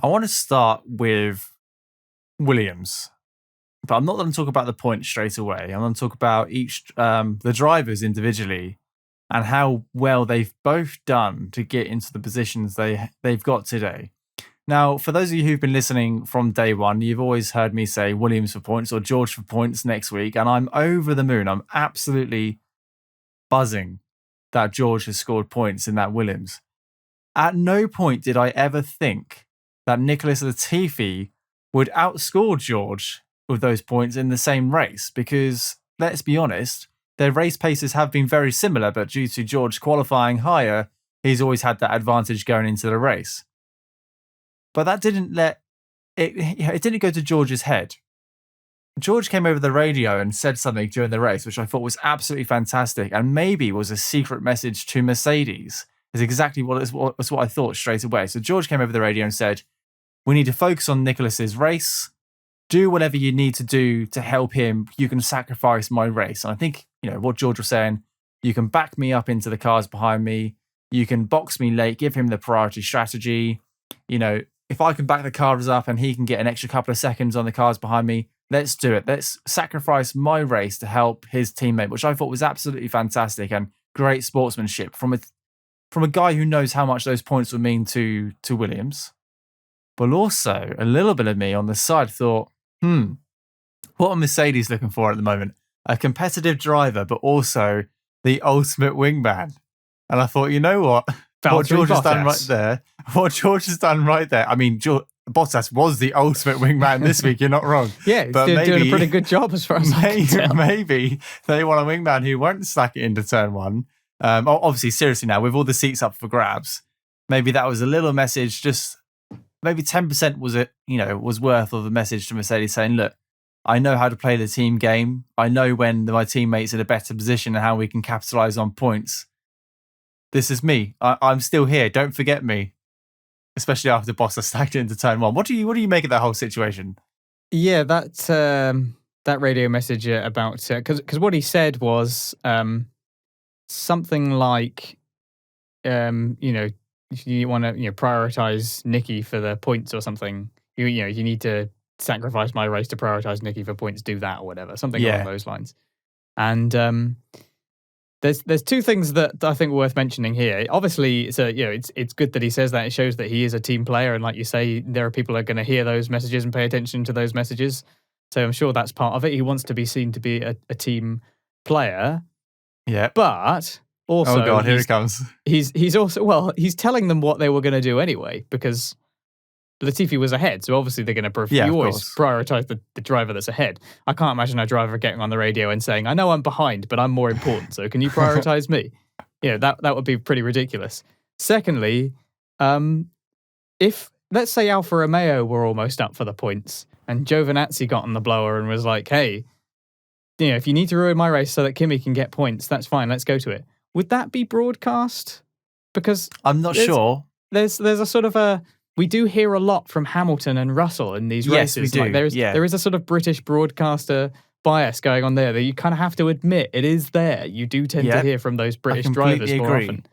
I want to start with Williams, but I'm not going to talk about the points straight away. I'm going to talk about each the drivers individually and how well they've both done to get into the positions they've got today. Now, for those of you who've been listening from day one, you've always heard me say Williams for points or George for points next week, and I'm over the moon. I'm absolutely buzzing that George has scored points in that Williams. At no point did I ever think that Nicholas Latifi would outscore George with those points in the same race, because let's be honest, their race paces have been very similar, but due to George qualifying higher, he's always had that advantage going into the race. But that didn't it didn't go to George's head. George came over the radio and said something during the race, which I thought was absolutely fantastic, and maybe was a secret message to Mercedes. Is exactly what I thought straight away. So George came over the radio and said, "We need to focus on Nicholas's race. Do whatever you need to do to help him. You can sacrifice my race." And I think, what George was saying, you can back me up into the cars behind me. You can box me late, give him the priority strategy. If I can back the cars up and he can get an extra couple of seconds on the cars behind me, let's do it. Let's sacrifice my race to help his teammate, which I thought was absolutely fantastic and great sportsmanship from a guy who knows how much those points would mean to Williams. But also, a little bit of me on the side thought, what are Mercedes looking for at the moment? A competitive driver, but also the ultimate wingman. And I thought, you know what? What George has done right there. I mean, Bottas was the ultimate wingman this week. You're not wrong. Yeah, he's doing a pretty good job as far as I can tell. Maybe they want a wingman who won't slack it into turn one. Obviously, seriously now, with all the seats up for grabs, maybe that was a little message. Just maybe 10% was worth of the message to Mercedes saying, look, I know how to play the team game. I know when my teammates are in a better position and how we can capitalize on points. This is me. I'm still here. Don't forget me. Especially after Bottas stacked it into turn one. What do you make of that whole situation? Yeah, that radio message about because what he said was something like, you want to prioritize Nicky for the points or something. You need to sacrifice my race to prioritize Nicky for points. Do that or whatever. Something along those lines. And there's two things that I think are worth mentioning here. Obviously, it's good that he says that. It shows that he is a team player, and like you say, there are people who are going to hear those messages and pay attention to those messages. So I'm sure that's part of it. He wants to be seen to be a team player. Yeah, but also, oh god, here it comes. He's also he's telling them what they were going to do anyway, because Latifi was ahead, so obviously they're going to you always prioritize the driver that's ahead. I can't imagine a driver getting on the radio and saying, "I know I'm behind, but I'm more important, so can you prioritize me?" That would be pretty ridiculous. Secondly, if let's say Alfa Romeo were almost up for the points and Giovinazzi got on the blower and was like, "Hey, if you need to ruin my race so that Kimi can get points, that's fine. Let's go to it." Would that be broadcast? Because I'm not sure. There's a sort of we do hear a lot from Hamilton and Russell in these races. Yes, we do. There is a sort of British broadcaster bias going on there that you kind of have to admit it is there. You do tend to hear from those British drivers more often.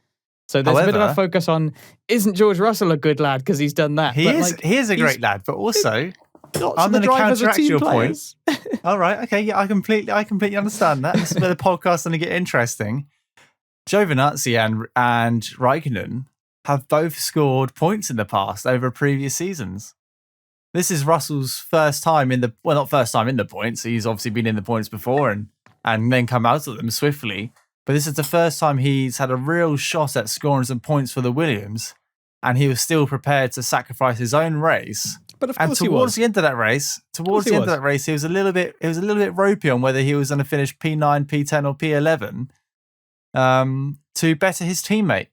So there's a bit of a focus on, isn't George Russell a good lad because he's done that? He is a great lad, but also I'm going to counteract your points. All right, okay, yeah, I completely understand that. This is where the podcast's going to get interesting. Giovinazzi and Raikkonen have both scored points in the past over previous seasons. This is Russell's first time not first time in the points. He's obviously been in the points before and then come out of them swiftly. But this is the first time he's had a real shot at scoring some points for the Williams, and he was still prepared to sacrifice his own race. But of course, towards the end of that race, he was a little bit ropey on whether he was going to finish P9, P10, or P11 to better his teammate.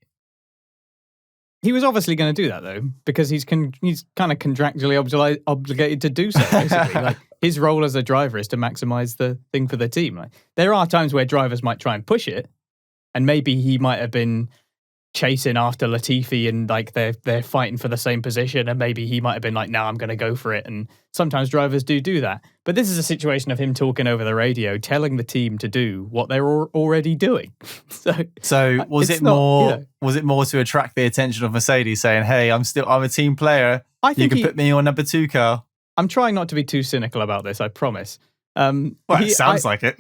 He was obviously going to do that though, because he's kind of contractually obligated to do so. Basically, like his role as a driver is to maximize the thing for the team. Like, there are times where drivers might try and push it, and maybe he might have been chasing after Latifi and like they're fighting for the same position, and maybe he might have been like, "No, I'm going to go for it." And sometimes drivers do that, but this is a situation of him talking over the radio, telling the team to do what they're already doing. So was it more? Was it more to attract the attention of Mercedes, saying, "Hey, I'm a team player. You can put me on number 2 car." I'm trying not to be too cynical about this, I promise. Well, it sounds like it.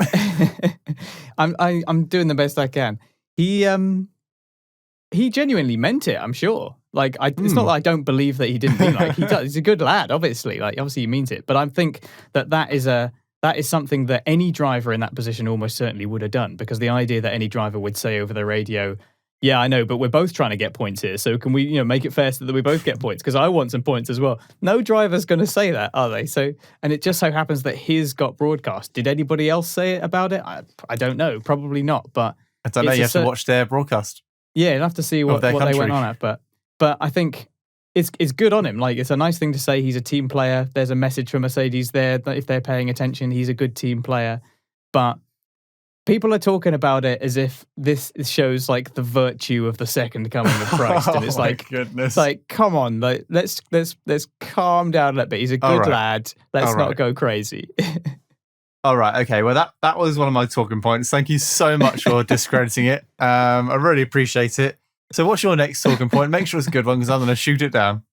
I'm doing the best I can. He genuinely meant it, I'm sure. Like, it's not that I don't believe that he didn't mean like he does. He's a good lad, obviously. Like, obviously he means it. But I think that is something that any driver in that position almost certainly would have done, because the idea that any driver would say over the radio, "Yeah, I know, but we're both trying to get points here. So can we, make it fair so that we both get points? Because I want some points as well." No driver's going to say that, are they? So, and it just so happens that his got broadcast. Did anybody else say it about it? I don't know. Probably not. But I don't know. You have to watch their broadcast. Yeah, you'll have to see what they went on at. But I think it's good on him. Like, it's a nice thing to say he's a team player. There's a message for Mercedes there that if they're paying attention, he's a good team player. But people are talking about it as if this shows like the virtue of the second coming of Christ, and it's like, goodness. It's like, come on, like let's calm down a little bit. He's a good lad. Let's not go crazy. All right, okay. Well, that was one of my talking points. Thank you so much for discrediting it. I really appreciate it. So what's your next talking point? Make sure it's a good one, because I'm going to shoot it down.